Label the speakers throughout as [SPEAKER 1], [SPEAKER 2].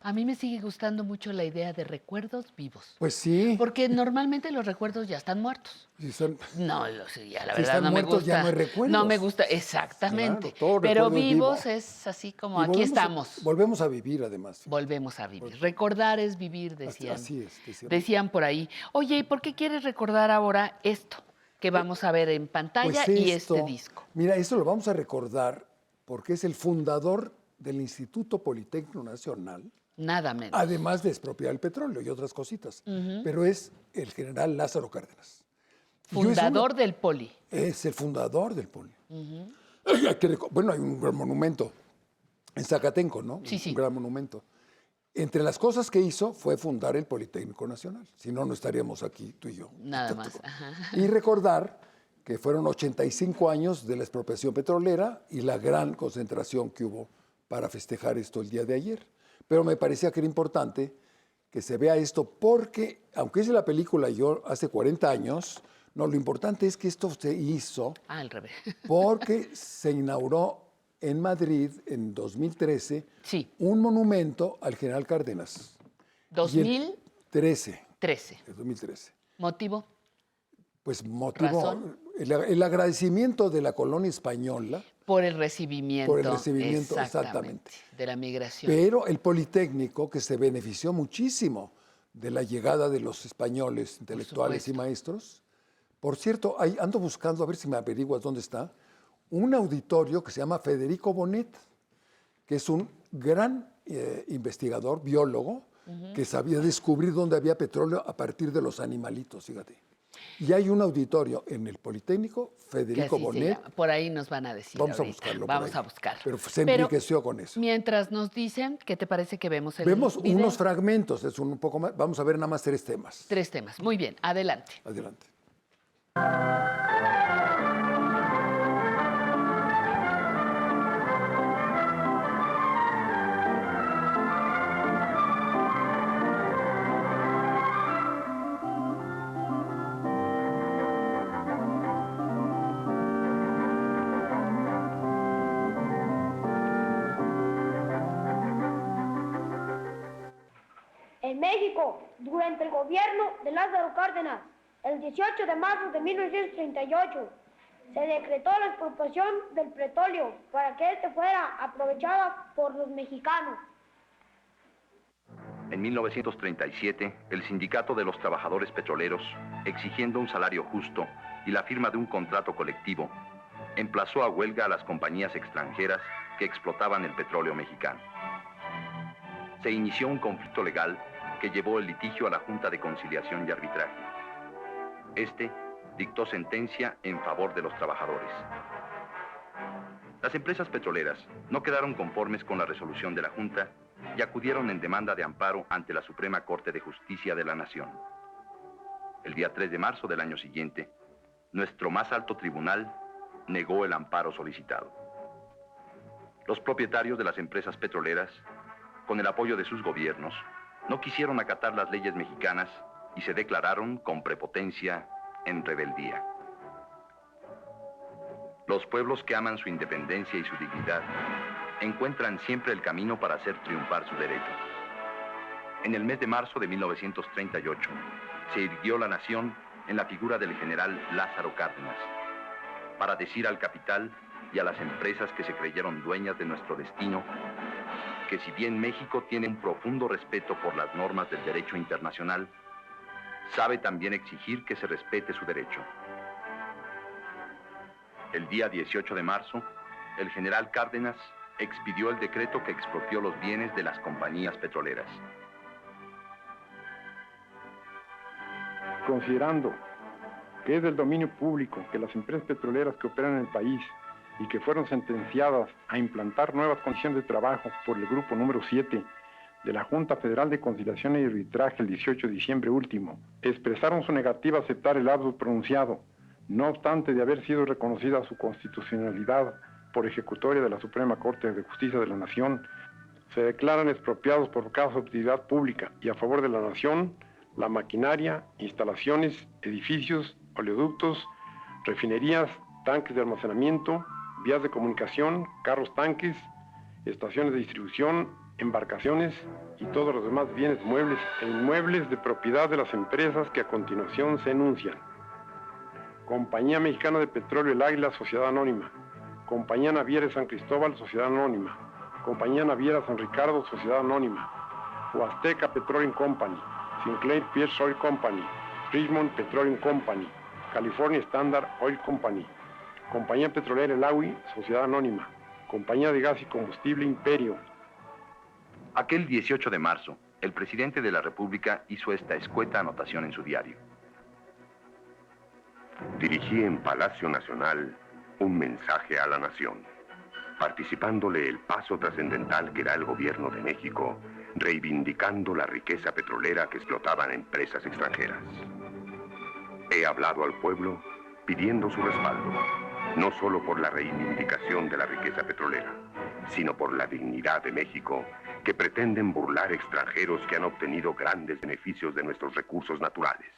[SPEAKER 1] A mí me sigue gustando mucho la idea de recuerdos vivos,
[SPEAKER 2] Pues sí,
[SPEAKER 1] porque normalmente los recuerdos ya están muertos.
[SPEAKER 2] si están,
[SPEAKER 1] No, sí, ya la
[SPEAKER 2] si
[SPEAKER 1] verdad
[SPEAKER 2] están
[SPEAKER 1] no me
[SPEAKER 2] muertos ya no hay
[SPEAKER 1] gusta, no me
[SPEAKER 2] recuerdos.
[SPEAKER 1] gusta,
[SPEAKER 2] Claro,
[SPEAKER 1] exactamente.
[SPEAKER 2] todo
[SPEAKER 1] Pero
[SPEAKER 2] recuerdo es
[SPEAKER 1] vivos
[SPEAKER 2] vivo.
[SPEAKER 1] es así como
[SPEAKER 2] Y
[SPEAKER 1] aquí estamos,
[SPEAKER 2] volvemos a vivir además, fíjate.
[SPEAKER 1] volvemos a vivir.
[SPEAKER 2] Vol-
[SPEAKER 1] Recordar es vivir, decían,
[SPEAKER 2] Así es, decía mi
[SPEAKER 1] decían por ahí. Oye, ¿y por qué quieres recordar ahora esto que vamos a ver en pantalla
[SPEAKER 2] Pues
[SPEAKER 1] y este
[SPEAKER 2] esto,
[SPEAKER 1] disco?
[SPEAKER 2] mira, esto lo vamos a recordar porque es el fundador del Instituto Politécnico Nacional,
[SPEAKER 1] Nada menos.
[SPEAKER 2] además de expropiar el petróleo y otras cositas, pero es el general Lázaro Cárdenas. Y yo
[SPEAKER 1] Fundador del Poli.
[SPEAKER 2] es el fundador del Poli. Bueno, hay un gran monumento en Zacatenco, ¿no?
[SPEAKER 1] Sí,
[SPEAKER 2] Un
[SPEAKER 1] sí,
[SPEAKER 2] gran monumento. Entre las cosas que hizo fue fundar el Politécnico Nacional. Si no, no estaríamos aquí tú y yo.
[SPEAKER 1] nada más. Ajá.
[SPEAKER 2] Y recordar que fueron 85 años de la expropiación petrolera y la gran concentración que hubo para festejar esto el día de ayer. Pero me parecía que era importante que se vea esto porque, aunque hice la película yo hace 40 años, no, lo importante es que esto se hizo
[SPEAKER 1] Ah, al revés.
[SPEAKER 2] porque se inauguró en Madrid en 2013
[SPEAKER 1] Sí,
[SPEAKER 2] un monumento al general Cárdenas. Y el
[SPEAKER 1] 2013.
[SPEAKER 2] 13, el 2013.
[SPEAKER 1] ¿Motivo?
[SPEAKER 2] Pues motivo
[SPEAKER 1] ¿Razón?
[SPEAKER 2] el agradecimiento de la colonia española
[SPEAKER 1] Por el recibimiento.
[SPEAKER 2] por el recibimiento, exactamente.
[SPEAKER 1] De la migración.
[SPEAKER 2] Pero el Politécnico, que se benefició muchísimo de la llegada de los españoles, intelectuales y
[SPEAKER 1] supuesto.
[SPEAKER 2] maestros. Por cierto, ando buscando, a ver si me averiguas dónde está, un auditorio que se llama Federico Bonet, que es un gran investigador, biólogo, que sabía descubrir dónde había petróleo a partir de los animalitos, fíjate. Y hay un auditorio en el Politécnico,
[SPEAKER 1] Que
[SPEAKER 2] Federico
[SPEAKER 1] así se
[SPEAKER 2] Bonet.
[SPEAKER 1] llama. Por ahí nos van a decir
[SPEAKER 2] Vamos a
[SPEAKER 1] ahorita.
[SPEAKER 2] buscarlo por
[SPEAKER 1] Vamos
[SPEAKER 2] ahí.
[SPEAKER 1] a buscar.
[SPEAKER 2] Pero se enriqueció con eso.
[SPEAKER 1] Mientras nos dicen, ¿qué te parece que vemos el
[SPEAKER 2] Vemos
[SPEAKER 1] video?
[SPEAKER 2] unos fragmentos, es un poco más, vamos a ver nada más 3 temas.
[SPEAKER 1] 3 temas. Muy bien, adelante.
[SPEAKER 2] Adelante.
[SPEAKER 3] En México, durante el gobierno de Lázaro Cárdenas, el 18 de marzo de 1938, se decretó la expropiación del petróleo para que éste fuera aprovechado por los mexicanos.
[SPEAKER 4] En 1937, el Sindicato de los Trabajadores Petroleros, exigiendo un salario justo y la firma de un contrato colectivo, emplazó a huelga a las compañías extranjeras que explotaban el petróleo mexicano. Se inició un conflicto legal que llevó el litigio a la Junta de Conciliación y Arbitraje. Este dictó sentencia en favor de los trabajadores. Las empresas petroleras no quedaron conformes con la resolución de la Junta y acudieron en demanda de amparo ante la Suprema Corte de Justicia de la Nación. El día 3 de marzo del año siguiente, nuestro más alto tribunal negó el amparo solicitado. Los propietarios de las empresas petroleras, con el apoyo de sus gobiernos, no quisieron acatar las leyes mexicanas y se declararon con prepotencia en rebeldía. Los pueblos que aman su independencia y su dignidad encuentran siempre el camino para hacer triunfar su derecho. En el mes de marzo de 1938 se irguió la nación en la figura del general Lázaro Cárdenas para decir al capital y a las empresas que se creyeron dueñas de nuestro destino que si bien México tiene un profundo respeto por las normas del derecho internacional, sabe también exigir que se respete su derecho. El día 18 de marzo, el general Cárdenas expidió el decreto que expropió los bienes de las compañías petroleras.
[SPEAKER 5] Considerando que es del dominio público que las empresas petroleras que operan en el país y que fueron sentenciadas a implantar nuevas condiciones de trabajo por el grupo número 7 de la Junta Federal de Conciliación y Arbitraje el 18 de diciembre último, expresaron su negativa a aceptar el auto pronunciado, no obstante de haber sido reconocida su constitucionalidad por ejecutoria de la Suprema Corte de Justicia de la Nación, se declaran expropiados por causa de utilidad pública y a favor de la nación, la maquinaria, instalaciones, edificios, oleoductos, refinerías, tanques de almacenamiento, vías de comunicación, carros tanques, estaciones de distribución, embarcaciones y todos los demás bienes muebles e inmuebles de propiedad de las empresas que a continuación se enuncian. Compañía Mexicana de Petróleo El Águila, Sociedad Anónima. Compañía Naviera San Cristóbal, Sociedad Anónima. Compañía Naviera San Ricardo, Sociedad Anónima. Huasteca Petroleum Company. Sinclair Pierce Oil Company. Richmond Petroleum Company. California Standard Oil Company. Compañía Petrolera El Agui, Sociedad Anónima. Compañía de Gas y Combustible Imperio.
[SPEAKER 4] Aquel 18 de marzo, el presidente de la República hizo esta escueta anotación en su diario.
[SPEAKER 6] Dirigí en Palacio Nacional un mensaje a la nación, participándole el paso trascendental que da el gobierno de México, reivindicando la riqueza petrolera que explotaban empresas extranjeras. He hablado al pueblo pidiendo su respaldo, no solo por la reivindicación de la riqueza petrolera, sino por la dignidad de México, que pretenden burlar extranjeros que han obtenido grandes beneficios de nuestros recursos naturales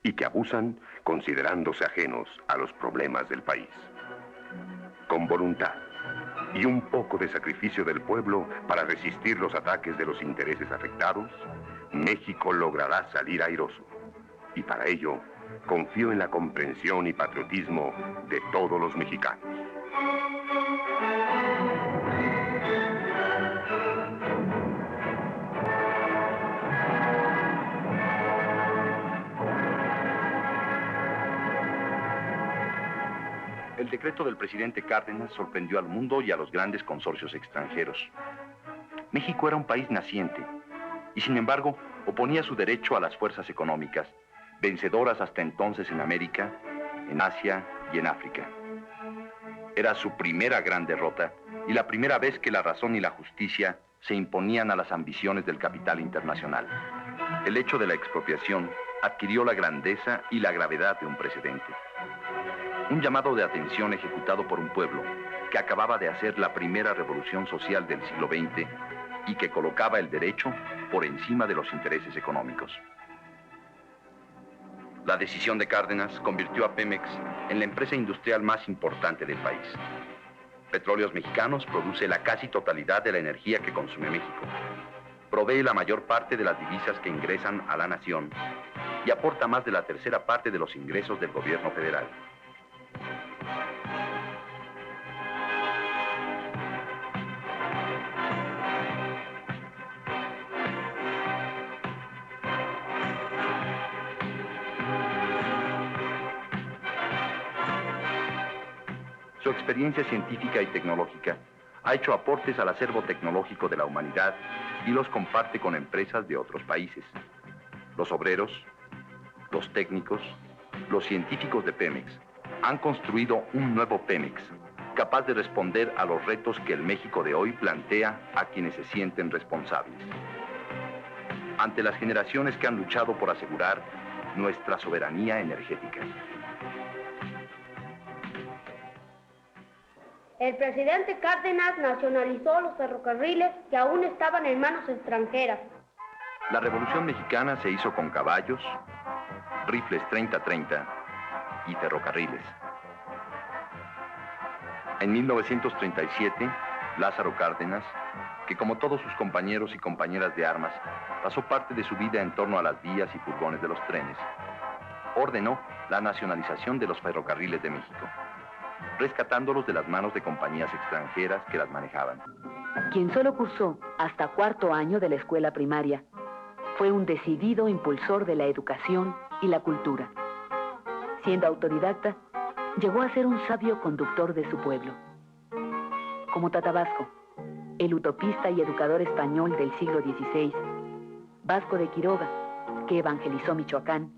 [SPEAKER 6] y que abusan considerándose ajenos a los problemas del país. Con voluntad y un poco de sacrificio del pueblo para resistir los ataques de los intereses afectados, México logrará salir airoso. Y para ello, confío en la comprensión y patriotismo de todos los mexicanos.
[SPEAKER 4] El decreto del presidente Cárdenas sorprendió al mundo y a los grandes consorcios extranjeros. México era un país naciente y, sin embargo, oponía su derecho a las fuerzas económicas, vencedoras hasta entonces en América, en Asia y en África. Era su primera gran derrota y la primera vez que la razón y la justicia se imponían a las ambiciones del capital internacional. El hecho de la expropiación adquirió la grandeza y la gravedad de un precedente. Un llamado de atención ejecutado por un pueblo que acababa de hacer la primera revolución social del siglo XX y que colocaba el derecho por encima de los intereses económicos. La decisión de Cárdenas convirtió a Pemex en la empresa industrial más importante del país. Petróleos Mexicanos produce la casi totalidad de la energía que consume México. Provee la mayor parte de las divisas que ingresan a la nación y aporta más de la tercera parte de los ingresos del gobierno federal. Su experiencia científica y tecnológica ha hecho aportes al acervo tecnológico de la humanidad y los comparte con empresas de otros países. Los obreros, los técnicos, los científicos de Pemex han construido un nuevo Pemex, capaz de responder a los retos que el México de hoy plantea a quienes se sienten responsables. Ante las generaciones que han luchado por asegurar nuestra soberanía energética.
[SPEAKER 3] El presidente Cárdenas nacionalizó los ferrocarriles que aún estaban en manos extranjeras.
[SPEAKER 4] La Revolución Mexicana se hizo con caballos, rifles 30-30 y ferrocarriles. En 1937, Lázaro Cárdenas, que como todos sus compañeros y compañeras de armas, pasó parte de su vida en torno a las vías y furgones de los trenes, ordenó la nacionalización de los ferrocarriles de México, rescatándolos de las manos de compañías extranjeras que las manejaban.
[SPEAKER 7] Quien solo cursó hasta cuarto año de la escuela primaria, fue un decidido impulsor de la educación y la cultura. Siendo autodidacta, llegó a ser un sabio conductor de su pueblo. Como Tatabasco, el utopista y educador español del siglo XVI, Vasco de Quiroga, que evangelizó Michoacán,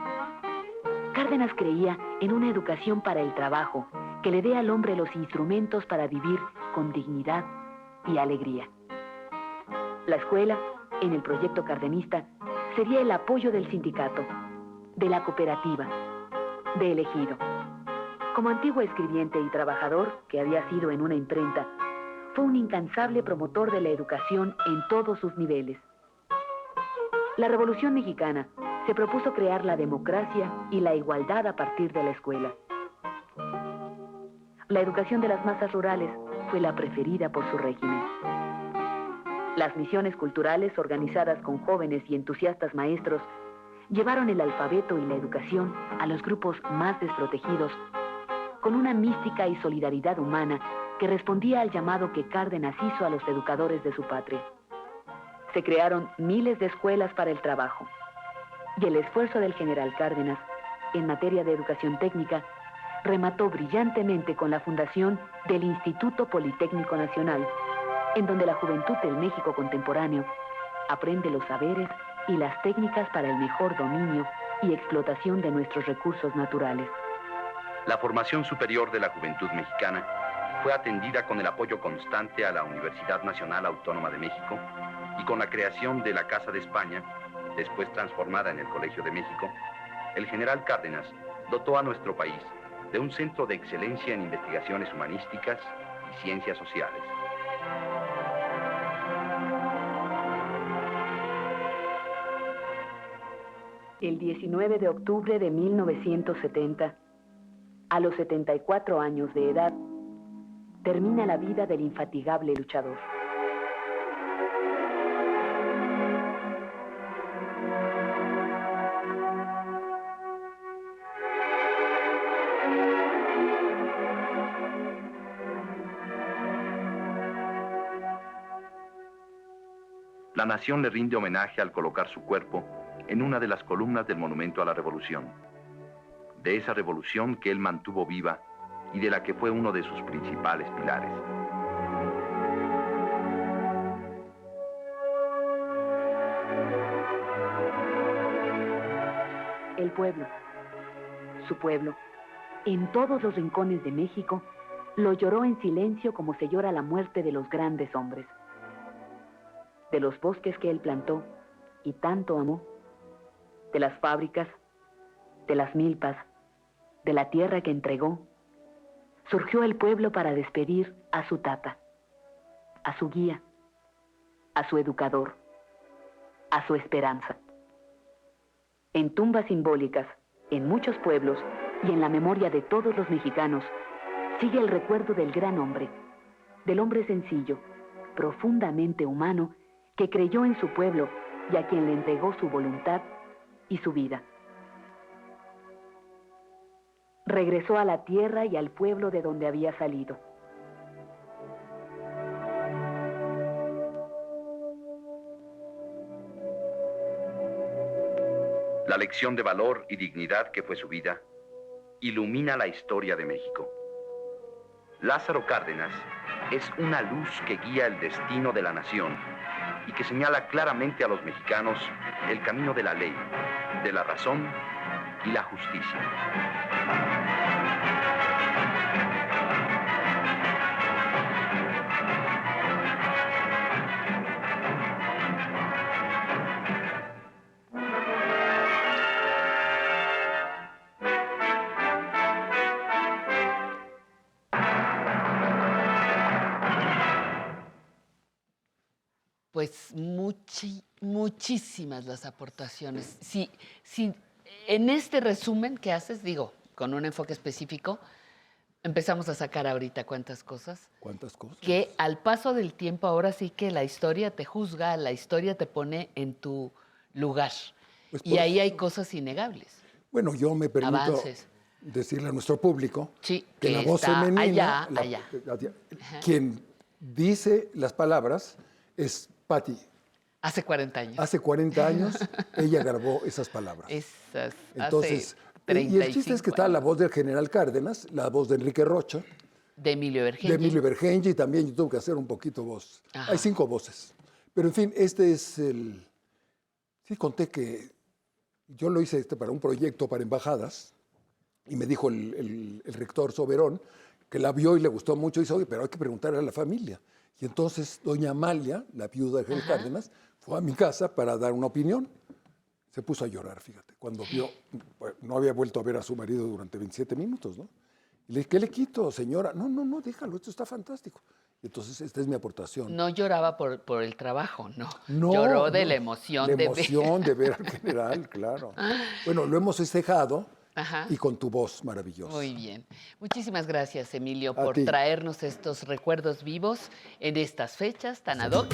[SPEAKER 7] Cárdenas creía en una educación para el trabajo que le dé al hombre los instrumentos para vivir con dignidad y alegría. La escuela, en el proyecto cardenista, sería el apoyo del sindicato, de la cooperativa, del ejido. Como antiguo escribiente y trabajador, que había sido en una imprenta, fue un incansable promotor de la educación en todos sus niveles. La Revolución Mexicana se propuso crear la democracia y la igualdad a partir de la escuela. La educación de las masas rurales fue la preferida por su régimen. Las misiones culturales, organizadas con jóvenes y entusiastas maestros, llevaron el alfabeto y la educación a los grupos más desprotegidos, con una mística y solidaridad humana que respondía al llamado que Cárdenas hizo a los educadores de su patria. Se crearon miles de escuelas para el trabajo, y el esfuerzo del general Cárdenas en materia de educación técnica remató brillantemente con la fundación del Instituto Politécnico Nacional, en donde la juventud del México contemporáneo aprende los saberes y las técnicas para el mejor dominio y explotación de nuestros recursos naturales.
[SPEAKER 4] La formación superior de la juventud mexicana fue atendida con el apoyo constante a la Universidad Nacional Autónoma de México y con la creación de la Casa de España, después transformada en el Colegio de México. El general Cárdenas dotó a nuestro país de un centro de excelencia en investigaciones humanísticas y ciencias sociales.
[SPEAKER 7] El 19 de octubre de 1970, a los 74 años de edad, termina la vida del infatigable luchador.
[SPEAKER 4] La nación le rinde homenaje al colocar su cuerpo en una de las columnas del Monumento a la Revolución. De esa revolución que él mantuvo viva y de la que fue uno de sus principales pilares.
[SPEAKER 7] El pueblo, su pueblo, en todos los rincones de México, lo lloró en silencio como se llora la muerte de los grandes hombres. De los bosques que él plantó y tanto amó, de las fábricas, de las milpas, de la tierra que entregó, surgió el pueblo para despedir a su tata, a su guía, a su educador, a su esperanza. En tumbas simbólicas, en muchos pueblos y en la memoria de todos los mexicanos, sigue el recuerdo del gran hombre, del hombre sencillo, profundamente humano, que creyó en su pueblo y a quien le entregó su voluntad y su vida. Regresó a la tierra y al pueblo de donde había salido.
[SPEAKER 4] La lección de valor y dignidad que fue su vida ilumina la historia de México. Lázaro Cárdenas es una luz que guía el destino de la nación y que señala claramente a los mexicanos el camino de la ley, de la razón y la justicia.
[SPEAKER 1] Pues muchísimas las aportaciones. Si en este resumen que haces, digo, con un enfoque específico, empezamos a sacar ahorita cuántas cosas.
[SPEAKER 2] ¿Cuántas cosas?
[SPEAKER 1] Que al paso del tiempo ahora sí que la historia te juzga, la historia te pone en tu lugar.
[SPEAKER 2] Pues
[SPEAKER 1] y ahí hay cosas innegables.
[SPEAKER 2] Bueno, yo me permito
[SPEAKER 1] Avances.
[SPEAKER 2] decirle a nuestro público
[SPEAKER 1] Sí,
[SPEAKER 2] que la voz
[SPEAKER 1] está
[SPEAKER 2] femenina,
[SPEAKER 1] allá.
[SPEAKER 2] quien dice las palabras es Patti.
[SPEAKER 1] Hace 40 años.
[SPEAKER 2] Hace 40 años ella grabó esas palabras.
[SPEAKER 1] Esas,
[SPEAKER 2] Entonces,
[SPEAKER 1] hace 35
[SPEAKER 2] y el chiste es que está la voz del general Cárdenas, la voz de Enrique Rocha,
[SPEAKER 1] de Emilio Bergenji.
[SPEAKER 2] de Emilio Bergenji, y también yo tuve que hacer un poquito voz.
[SPEAKER 1] Ajá.
[SPEAKER 2] Hay 5 voces. Pero en fin, este es el... Sí, conté que yo lo hice para un proyecto para embajadas y me dijo el rector Soberón que la vio y le gustó mucho y dice, oye, pero hay que preguntarle a la familia. Y entonces doña Amalia, la viuda de general Cárdenas, fue a mi casa para dar una opinión. Se puso a llorar, fíjate, cuando vio, no había vuelto a ver a su marido durante 27 minutos, ¿no? Y le dije, ¿qué le quito, señora? No, déjalo, esto está fantástico. Y entonces, esta es mi aportación.
[SPEAKER 1] No lloraba por el trabajo, no.
[SPEAKER 2] No,
[SPEAKER 1] Lloró de
[SPEAKER 2] no,
[SPEAKER 1] la emoción
[SPEAKER 2] la
[SPEAKER 1] de
[SPEAKER 2] emoción de ver al general, claro. Bueno, lo hemos festejado
[SPEAKER 1] Ajá.
[SPEAKER 2] y con tu voz maravillosa.
[SPEAKER 1] Muy bien. Muchísimas gracias, Emilio,
[SPEAKER 2] A
[SPEAKER 1] por
[SPEAKER 2] ti.
[SPEAKER 1] traernos estos recuerdos vivos en estas fechas tan ad hoc.